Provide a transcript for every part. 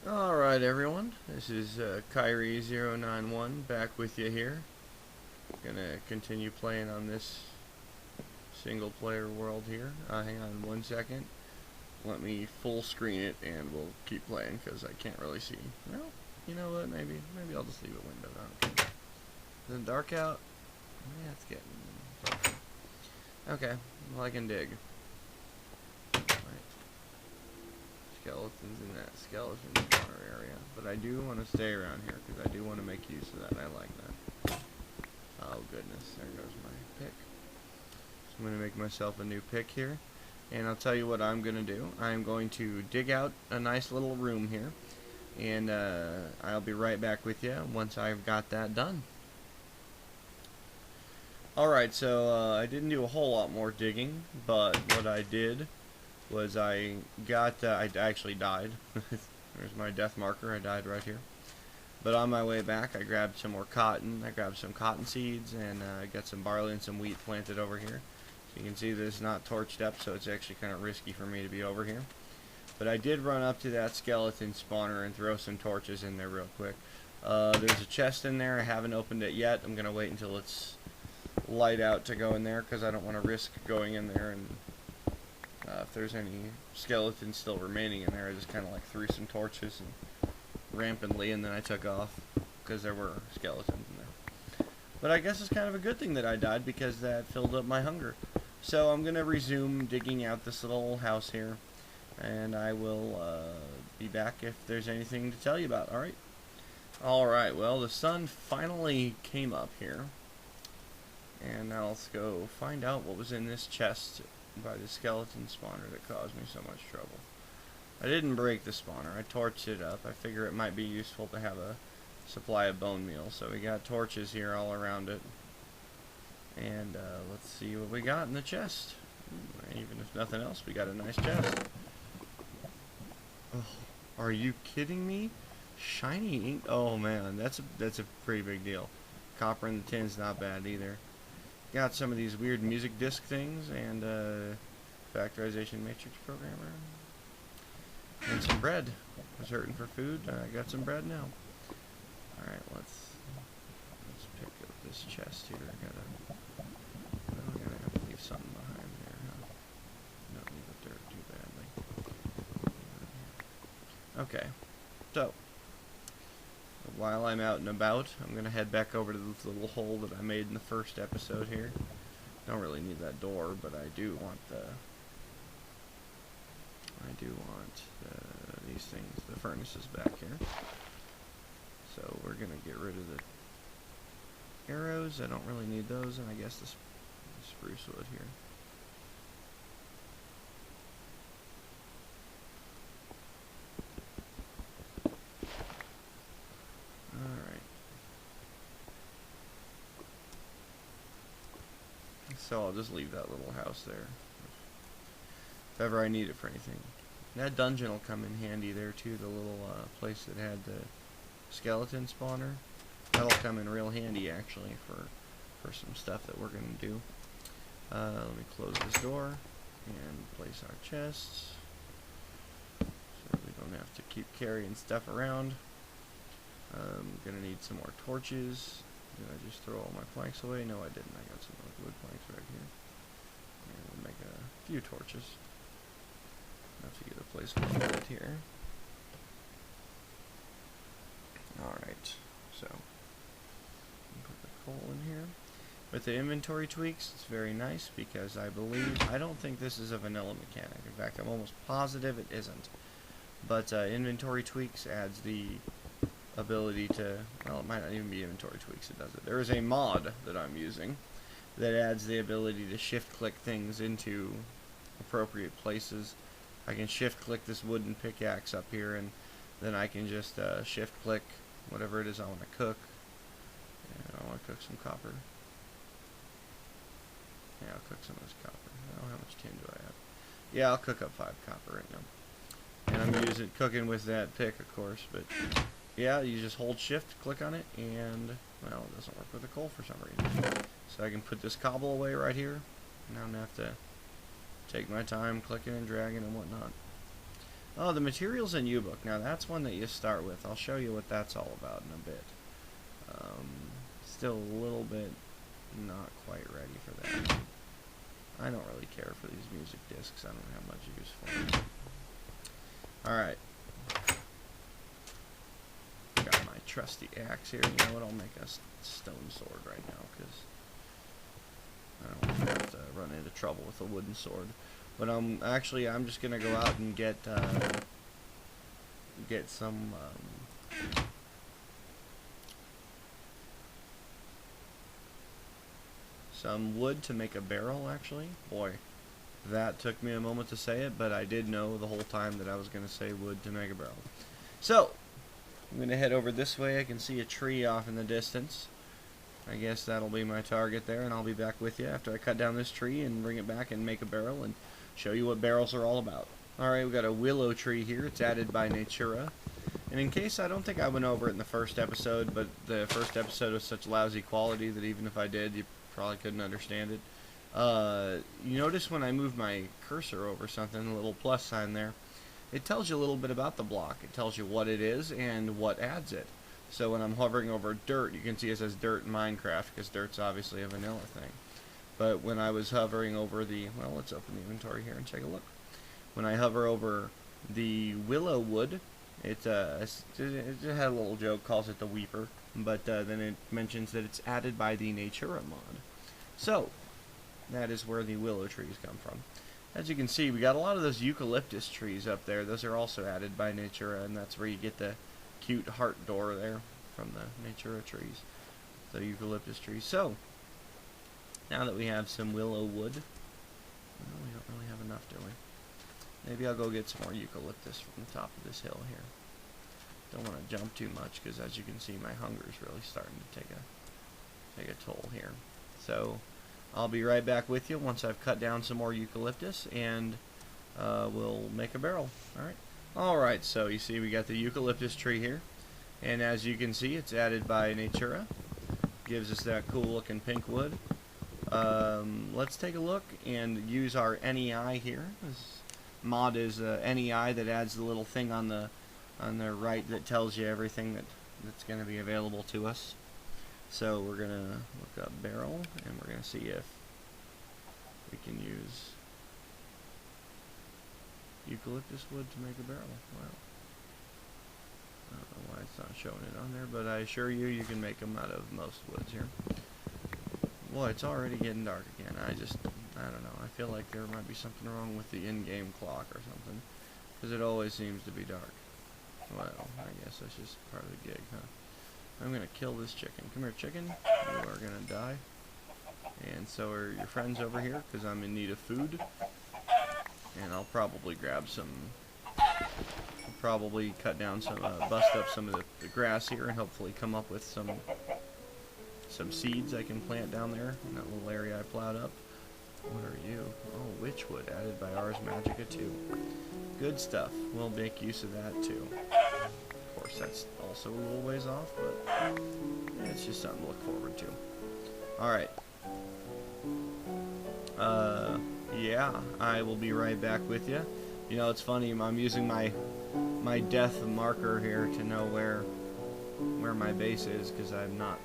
Alright everyone, this is Kyrie091 back with you here. Gonna continue playing on this single player world here. Hang on one second. Let me full screen it and we'll keep playing because I can't really see. Well, you know what, maybe I'll just leave it windowed. I don't care. Is it dark out? Yeah, it's getting dark. Okay, well I can dig. Skeletons in that skeleton spawner area, but I do want to stay around here because I do want to make use of that. I like that. Oh goodness, there goes my pick. So I'm going to make myself a new pick here, and I'll tell you what I'm going to do. I'm going to dig out a nice little room here, and I'll be right back with you once I've got that done. Alright, so I didn't do a whole lot more digging, but what I did was I actually died. There's my death marker. I died right here. But on my way back, I grabbed some more cotton. I grabbed some cotton seeds, and I got some barley and some wheat planted over here. So you can see that it's not torched up, so it's actually kind of risky for me to be over here. But I did run up to that skeleton spawner and throw some torches in there real quick. There's a chest in there. I haven't opened it yet. I'm going to wait until it's light out to go in there because I don't want to risk going in there and if there's any skeletons still remaining in there, I just kind of like threw some torches and rampantly, and then I took off because there were skeletons in there. But I guess it's kind of a good thing that I died because that filled up my hunger. So I'm going to resume digging out this little house here, and I will be back if there's anything to tell you about. Alright? Alright, well, the sun finally came up here. And now let's go find out what was in this chest by the skeleton spawner that caused me so much trouble. I didn't break the spawner. I torched it up. I figure it might be useful to have a supply of bone meal. So we got torches here all around it. And let's see what we got in the chest. Even if nothing else, we got a nice chest. Oh, are you kidding me? Shiny ink. Oh man, that's a pretty big deal. Copper in the tin's not bad either. Got some of these weird music disc things and Factorization matrix programmer and some bread. I was hurting for food. I got some bread now. All right, let's pick up this chest here. I'm gonna have to leave something behind there. Huh? Don't leave the dirt too badly. Okay, so while I'm out and about, I'm going to head back over to this little hole that I made in the first episode here. Don't really need that door, but I do want these things, the furnaces back here. So we're going to get rid of the arrows. I don't really need those, and I guess the spruce wood here. So I'll just leave that little house there if ever I need it for anything. That dungeon will come in handy there too, the little place that had the skeleton spawner. That'll come in real handy actually for some stuff that we're going to do. Let me close this door and place our chests so we don't have to keep carrying stuff around. I'm going to need some more torches. Did I just throw all my planks away? No, I didn't. I got some wood planks right here. And we'll make a few torches. Have to get a place for wood here. Alright, so put the coal in here. With the inventory tweaks, it's very nice because I don't think this is a vanilla mechanic. In fact, I'm almost positive it isn't. But inventory tweaks adds the ability to, well, it might not even be inventory tweaks that does it. There is a mod that I'm using that adds the ability to shift click things into appropriate places. I can shift click this wooden pickaxe up here, and then I can just shift click whatever it is I want to cook. And I want to cook some copper. Yeah, I'll cook some of this copper. I don't know how much tin do I have. Yeah, I'll cook up 5 copper right now. And I'm cooking with that pick, of course, but yeah, you just hold shift, click on it, and, well, it doesn't work with the coal for some reason. So I can put this cobble away right here. Now I'm going to have to take my time clicking and dragging and whatnot. Oh, the materials in U-Book. Now that's one that you start with. I'll show you what that's all about in a bit. Still a little bit not quite ready for that. I don't really care for these music discs. I don't have much use for them. Alright. Got my trusty axe here. You know what? I'll make a stone sword right now because I don't want to run into trouble with a wooden sword. But I'm just gonna go out and get some wood to make a barrel. Actually, boy, that took me a moment to say it, but I did know the whole time that I was gonna say wood to make a barrel. So I'm gonna head over this way. I can see a tree off in the distance. I guess that'll be my target there, and I'll be back with you after I cut down this tree and bring it back and make a barrel and show you what barrels are all about. Alright, we've got a willow tree here. It's added by Natura. And in case, I don't think I went over it in the first episode, but the first episode was such lousy quality that even if I did, you probably couldn't understand it. You notice when I move my cursor over something, a little plus sign there, it tells you a little bit about the block. It tells you what it is and what adds it. So when I'm hovering over dirt, you can see it says dirt in Minecraft, because dirt's obviously a vanilla thing. But when I was hovering over the, well, let's open the inventory here and take a look. When I hover over the willow wood, it had a little joke, calls it the Weeper, but then it mentions that it's added by the Natura mod. So, that is where the willow trees come from. As you can see, we got a lot of those eucalyptus trees up there. Those are also added by Natura, and that's where you get the cute heart door there from the Natura trees, the eucalyptus trees. So, now that we have some willow wood, well, we don't really have enough, do we? Maybe I'll go get some more eucalyptus from the top of this hill here. Don't want to jump too much because, as you can see, my hunger is really starting to take a toll here. So I'll be right back with you once I've cut down some more eucalyptus, and we'll make a barrel. Alright, so you see we got the eucalyptus tree here, and as you can see, it's added by Natura. Gives us that cool looking pink wood. Let's take a look and use our NEI here. This mod is NEI that adds the little thing on the right that tells you everything that's going to be available to us. So we're going to look up barrel, and we're going to see if we can use eucalyptus wood to make a barrel. Wow. I don't know why it's not showing it on there, but I assure you, you can make them out of most woods here. Boy, it's already getting dark again. I don't know. I feel like there might be something wrong with the in-game clock or something, because it always seems to be dark. Well, I guess that's just part of the gig, huh? I'm gonna kill this chicken. Come here, chicken. You are gonna die. And so are your friends over here, because I'm in need of food. And I'll probably grab some, probably cut down some, bust up some of the grass here, and hopefully come up with some seeds I can plant down there in that little area I plowed up. What are you? Oh, witchwood, added by Ars Magica 2. Good stuff. We'll make use of that too. Of course, that's also a little ways off, but it's just something to look forward to. Alright. Yeah, I will be right back with you. You know, it's funny, I'm using my death marker here to know where my base is, because I'm not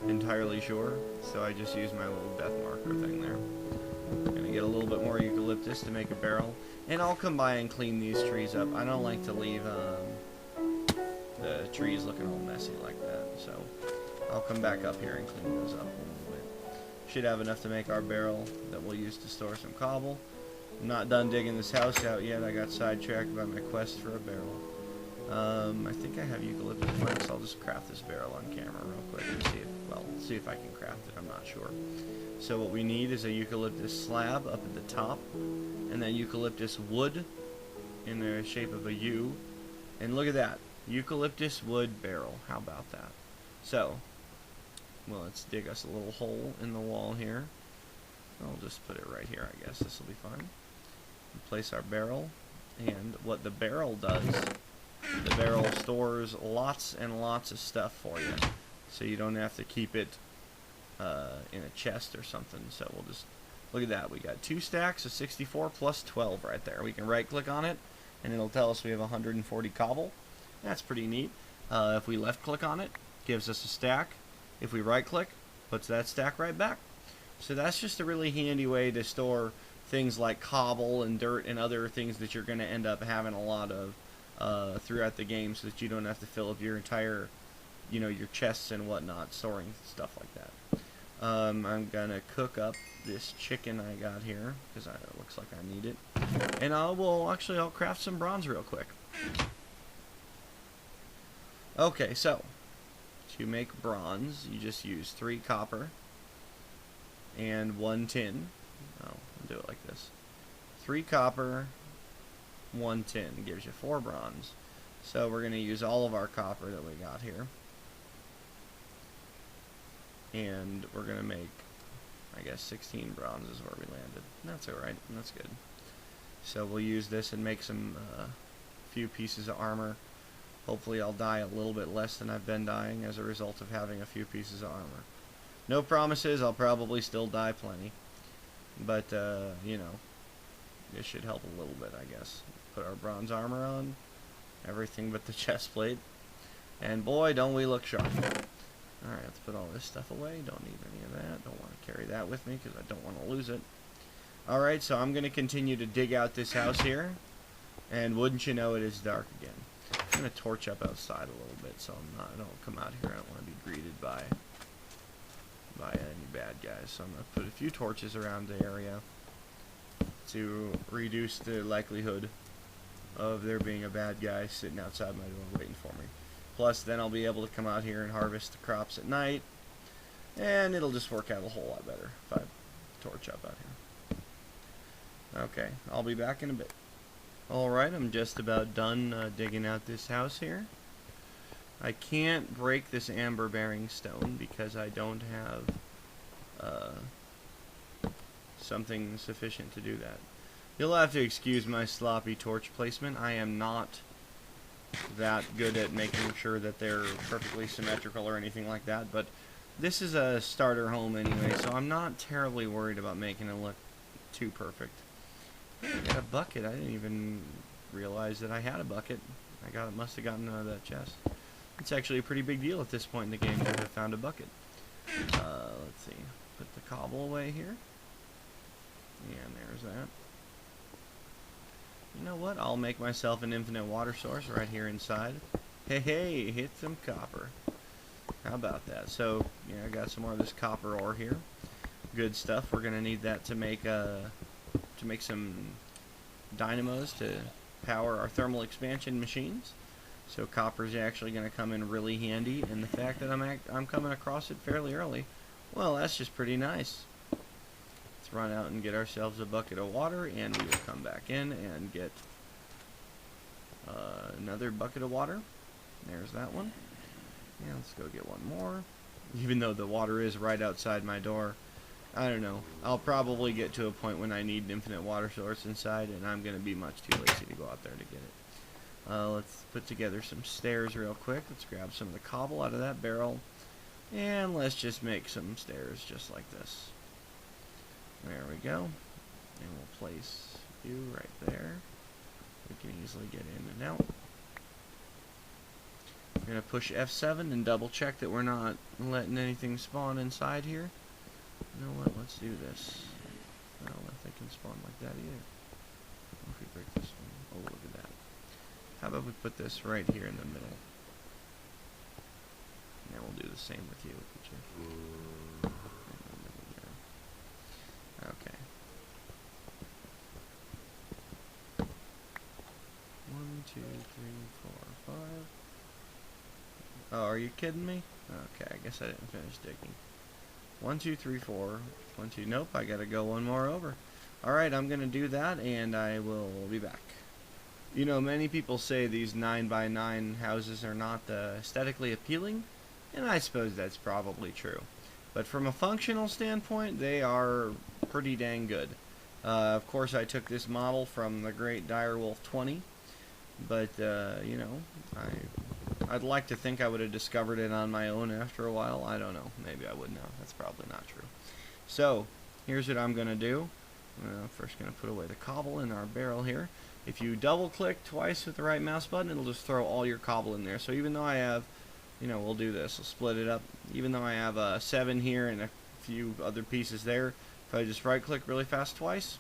entirely sure, so I just use my little death marker thing there. I'm gonna get a little bit more eucalyptus to make a barrel, and I'll come by and clean these trees up. I don't like to leave the trees looking all messy like that, so I'll come back up here and clean those up a little bit. Should have enough to make our barrel that we'll use to store some cobble. I'm not done digging this house out yet. I got sidetracked by my quest for a barrel. I think I have eucalyptus plants. I'll just craft this barrel on camera real quick and see if I can craft it. I'm not sure. So what we need is a eucalyptus slab up at the top, and then eucalyptus wood in the shape of a U. And look at that, eucalyptus wood barrel. How about that? So, well, let's dig us a little hole in the wall here. I'll just put it right here, I guess. This will be fine. Place our barrel, and what the barrel does, the barrel stores lots and lots of stuff for you, so you don't have to keep it in a chest or something. So we'll just look at that. We got 2 stacks of 64 plus 12 right there. We can right click on it and it'll tell us we have 140 cobble. That's pretty neat. If we left click on it, gives us a stack. If we right click, puts that stack right back. So that's just a really handy way to store things like cobble and dirt and other things that you're going to end up having a lot of throughout the game, so that you don't have to fill up your entire, your chests and whatnot storing stuff like that. I'm gonna cook up this chicken I got here because it looks like I need it, and I'll craft some bronze real quick. Okay, so to make bronze, you just use 3 copper and 1 tin. I'll do it like this: 3 copper, 1 tin gives you 4 bronze. So we're gonna use all of our copper that we got here. And we're going to make, I guess, 16 bronze is where we landed. That's alright. That's good. So we'll use this and make some few pieces of armor. Hopefully I'll die a little bit less than I've been dying as a result of having a few pieces of armor. No promises. I'll probably still die plenty. But, this should help a little bit, I guess. Put our bronze armor on. Everything but the chest plate. And boy, don't we look sharp. Alright, let's put all this stuff away. Don't need any of that. Don't want to carry that with me because I don't want to lose it. Alright, so I'm going to continue to dig out this house here. And wouldn't you know it is dark again. I'm going to torch up outside a little bit so I don't come out here. I don't want to be greeted by any bad guys. So I'm going to put a few torches around the area to reduce the likelihood of there being a bad guy sitting outside my door waiting for me. Plus, then I'll be able to come out here and harvest the crops at night, and it'll just work out a whole lot better if I torch up out here. Okay, I'll be back in a bit. Alright, I'm just about done digging out this house here. I can't break this amber bearing stone because I don't have something sufficient to do that. You'll have to excuse my sloppy torch placement. I am not that good at making sure that they're perfectly symmetrical or anything like that, but this is a starter home anyway, so I'm not terribly worried about making it look too perfect. I got a bucket. I didn't even realize that I had a bucket. Must have gotten out of that chest. It's actually a pretty big deal at this point in the game to have found a bucket. Let's see. Put the cobble away here. And there's that. You know what? I'll make myself an infinite water source right here inside. Hey, hit some copper. How about that? So, I got some more of this copper ore here. Good stuff. We're gonna need that to make some dynamos to power our thermal expansion machines. So copper's actually gonna come in really handy, and the fact that I'm coming across it fairly early, well, that's just pretty nice. Run out and get ourselves a bucket of water, and we will come back in and get another bucket of water. There's that one. Yeah, let's go get one more. Even though the water is right outside my door, I don't know. I'll probably get to a point when I need an infinite water source inside, and I'm going to be much too lazy to go out there to get it. Let's put together some stairs real quick. Let's grab some of the cobble out of that barrel, and let's just make some stairs just like this. There we go. And we'll place you right there. We can easily get in and out. I'm going to push F7 and double check that we're not letting anything spawn inside here. You know what? Let's do this. I don't know if they can spawn like that either. What if we break this one? Oh, look at that. How about we put this right here in the middle? And we'll do the same with you. Okay. 1, 2, 3, 4, 5. Oh, are you kidding me? Okay, I guess I didn't finish digging. 1, 2, 3, 4. 1, 2. Nope, I gotta go one more over. Alright, I'm gonna do that, and I will be back. You know, many people say these 9x9 houses are not aesthetically appealing, and I suppose that's probably true. But from a functional standpoint, they are pretty dang good. Of course, I took this model from the Great Direwolf 20, but, you know, I'd like to think I would have discovered it on my own after a while. I don't know. Maybe I wouldn't have. That's probably not true. So, here's what I'm going to do. I'm first going to put away the cobble in our barrel here. If you double click twice with the right mouse button, it'll just throw all your cobble in there. So even though I have, we'll do this, we'll split it up. Even though I have 7 here and a few other pieces there, if I just right click really fast twice,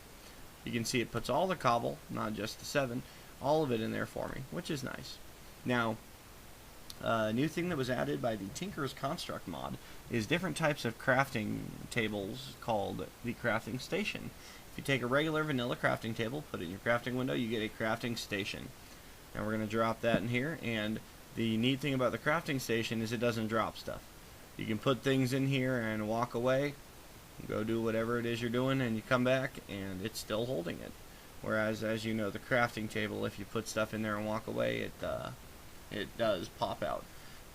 you can see it puts all the cobble, not just the 7, all of it in there for me, which is nice. Now, a new thing that was added by the Tinker's Construct mod is different types of crafting tables called the crafting station. If you take a regular vanilla crafting table, put it in your crafting window, you get a crafting station. Now we're going to drop that in here, and the neat thing about the crafting station is it doesn't drop stuff. You can put things in here and walk away, go do whatever it is you're doing, and you come back and it's still holding it. Whereas, as you know, the crafting table, if you put stuff in there and walk away, it does pop out.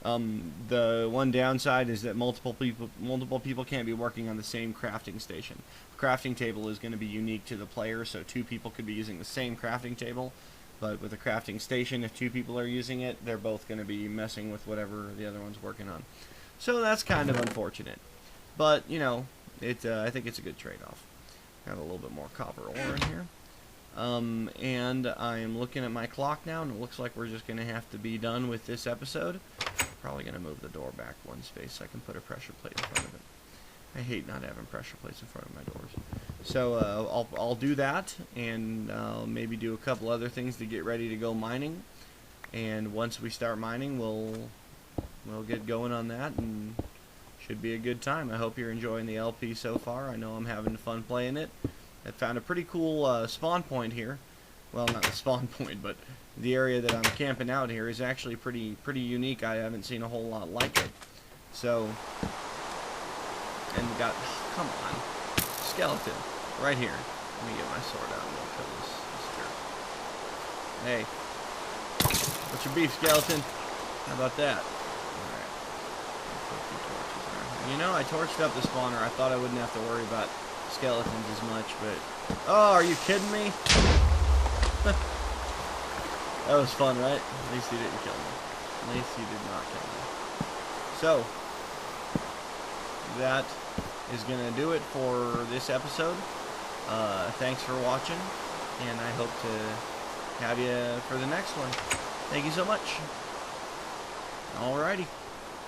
The one downside is that multiple people can't be working on the same crafting station. The crafting table is going to be unique to the player, so 2 people could be using the same crafting table, but with a crafting station, if 2 people are using it, they're both going to be messing with whatever the other one's working on. So that's kind of unfortunate. But, I think it's a good trade-off. Got a little bit more copper ore in here. And I am looking at my clock now, and it looks like we're just going to have to be done with this episode. Probably going to move the door back 1 space so I can put a pressure plate in front of it. I hate not having pressure plates in front of my doors. So I'll do that, and I'll maybe do a couple other things to get ready to go mining. And once we start mining, we'll get going on that, and should be a good time. I hope you're enjoying the LP so far. I know I'm having fun playing it. I found a pretty cool spawn point here. Well, not the spawn point, but the area that I'm camping out here is actually pretty unique. I haven't seen a whole lot like it. So, and we got, come on, skeleton, right here. Let me get my sword out and go kill this jerk. Hey, what's your beef, skeleton? How about that? Alright. I torched up the spawner. I thought I wouldn't have to worry about skeletons as much, but oh, are you kidding me? That was fun, right? At least he didn't kill me. At least he did not kill me. So that is gonna do it for this episode. Thanks for watching, and I hope to have you for the next one. Thank you so much. Alrighty.